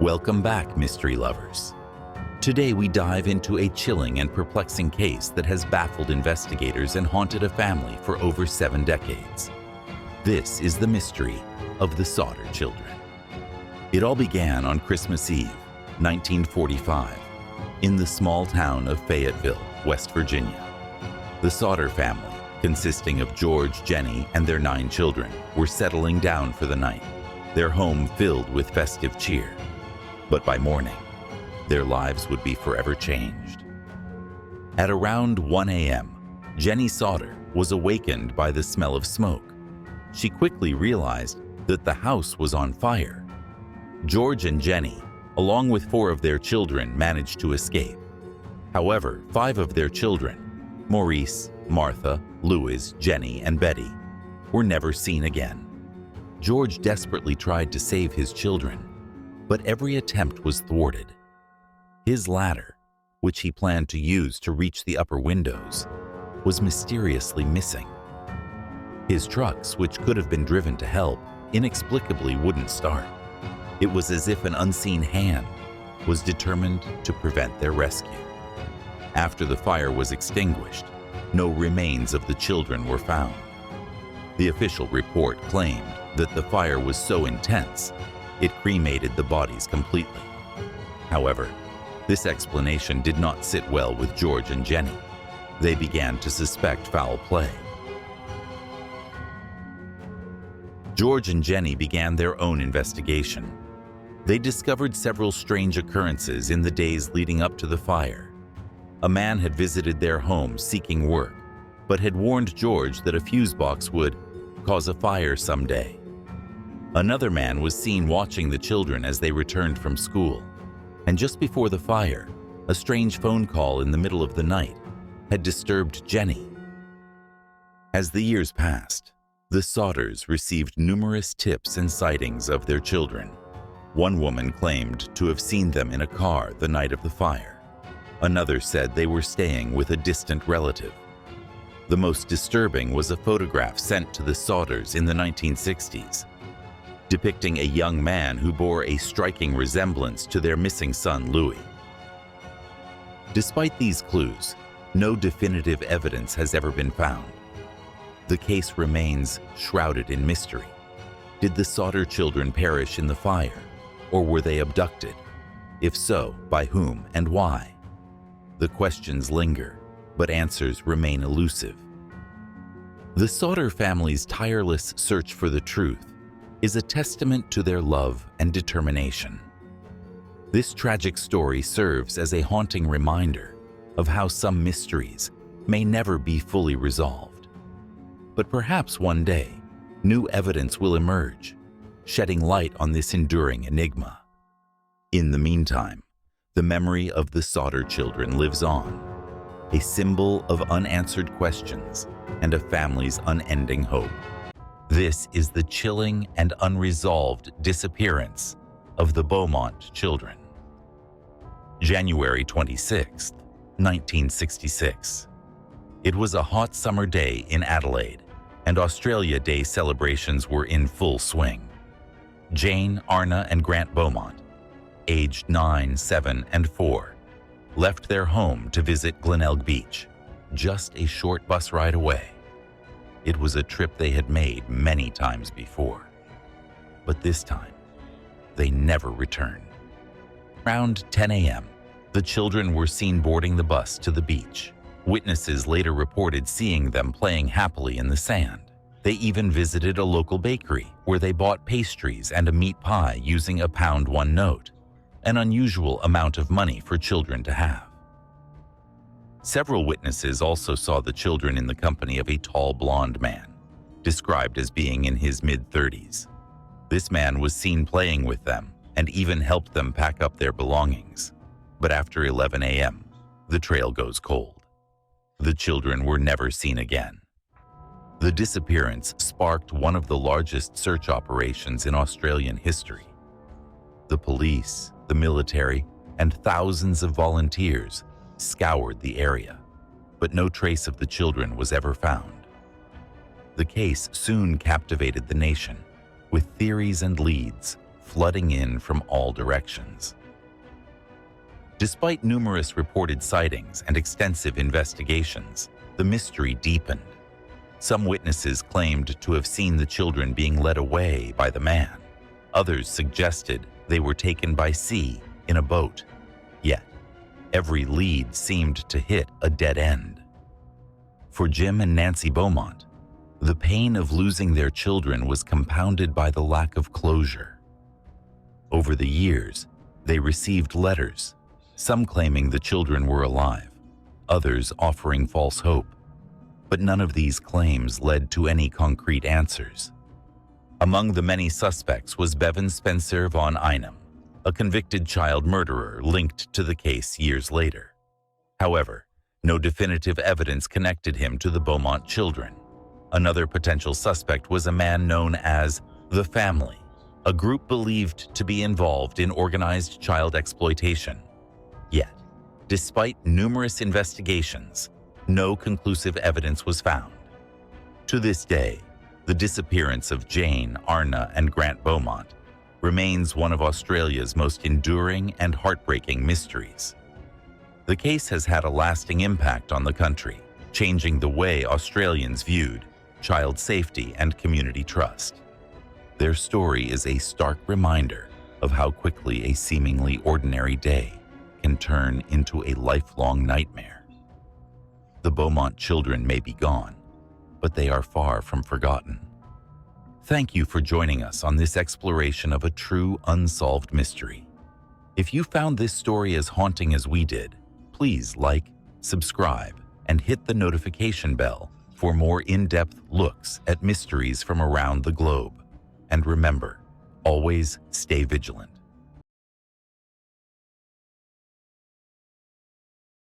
Welcome back, mystery lovers. Today we dive into a chilling and perplexing case that has baffled investigators and haunted a family for over 7 decades. This is the mystery of the Sodder children. It all began on Christmas Eve, 1945, in the small town of Fayetteville, West Virginia. The Sodder family, consisting of George, Jenny, and their 9 children, were settling down for the night, their home filled with festive cheer. But by morning, their lives would be forever changed. At around 1 a.m., Jenny Sodder was awakened by the smell of smoke. She quickly realized that the house was on fire. George and Jenny, along with 4 of their children, managed to escape. However, 5 of their children, Maurice, Martha, Louis, Jenny, and Betty, were never seen again. George desperately tried to save his children, but every attempt was thwarted. His ladder, which he planned to use to reach the upper windows, was mysteriously missing. His trucks, which could have been driven to help, inexplicably wouldn't start. It was as if an unseen hand was determined to prevent their rescue. After the fire was extinguished, no remains of the children were found. The official report claimed that the fire was so intense it cremated the bodies completely. However, this explanation did not sit well with George and Jenny. They began to suspect foul play. George and Jenny began their own investigation. They discovered several strange occurrences in the days leading up to the fire. A man had visited their home seeking work, but had warned George that a fuse box would cause a fire someday. Another man was seen watching the children as they returned from school, and just before the fire, a strange phone call in the middle of the night had disturbed Jenny. As the years passed, the Sodders received numerous tips and sightings of their children. One woman claimed to have seen them in a car the night of the fire. Another said they were staying with a distant relative. The most disturbing was a photograph sent to the Sodders in the 1960s, depicting a young man who bore a striking resemblance to their missing son, Louis. Despite these clues, no definitive evidence has ever been found. The case remains shrouded in mystery. Did the Sodder children perish in the fire, or were they abducted? If so, by whom and why? The questions linger, but answers remain elusive. The Sodder family's tireless search for the truth is a testament to their love and determination. This tragic story serves as a haunting reminder of how some mysteries may never be fully resolved. But perhaps one day, new evidence will emerge, shedding light on this enduring enigma. In the meantime, the memory of the Sodder children lives on, a symbol of unanswered questions and a family's unending hope. This is the chilling and unresolved disappearance of the Beaumont children. January 26, 1966. It was a hot summer day in Adelaide, and Australia Day celebrations were in full swing. Jane, Arna, and Grant Beaumont, aged 9, 7, and 4, left their home to visit Glenelg Beach, just a short bus ride away. It was a trip they had made many times before, but this time, they never returned. Around 10 a.m., the children were seen boarding the bus to the beach. Witnesses later reported seeing them playing happily in the sand. They even visited a local bakery where they bought pastries and a meat pie using a £1 note, an unusual amount of money for children to have. Several witnesses also saw the children in the company of a tall blonde man, described as being in his mid-30s. This man was seen playing with them and even helped them pack up their belongings. But after 11 a.m., the trail goes cold. The children were never seen again. The disappearance sparked one of the largest search operations in Australian history. The police, the military, and thousands of volunteers scoured the area, but no trace of the children was ever found. The case soon captivated the nation, with theories and leads flooding in from all directions. Despite numerous reported sightings and extensive investigations, the mystery deepened. Some witnesses claimed to have seen the children being led away by the man. Others suggested they were taken by sea in a boat. Yet, every lead seemed to hit a dead end. For Jim and Nancy Beaumont, the pain of losing their children was compounded by the lack of closure. Over the years, they received letters, some claiming the children were alive, others offering false hope. But none of these claims led to any concrete answers. Among the many suspects was Bevan Spencer von Einem, a convicted child murderer linked to the case years later. However, no definitive evidence connected him to the Beaumont children. Another potential suspect was a man known as the Family, a group believed to be involved in organized child exploitation. Yet, despite numerous investigations, no conclusive evidence was found. To this day, the disappearance of Jane, Arna, and Grant Beaumont remains one of Australia's most enduring and heartbreaking mysteries. The case has had a lasting impact on the country, changing the way Australians viewed child safety and community trust. Their story is a stark reminder of how quickly a seemingly ordinary day can turn into a lifelong nightmare. The Beaumont children may be gone, but they are far from forgotten. Thank you for joining us on this exploration of a true unsolved mystery. If you found this story as haunting as we did, please like, subscribe, and hit the notification bell for more in-depth looks at mysteries from around the globe. And remember, always stay vigilant.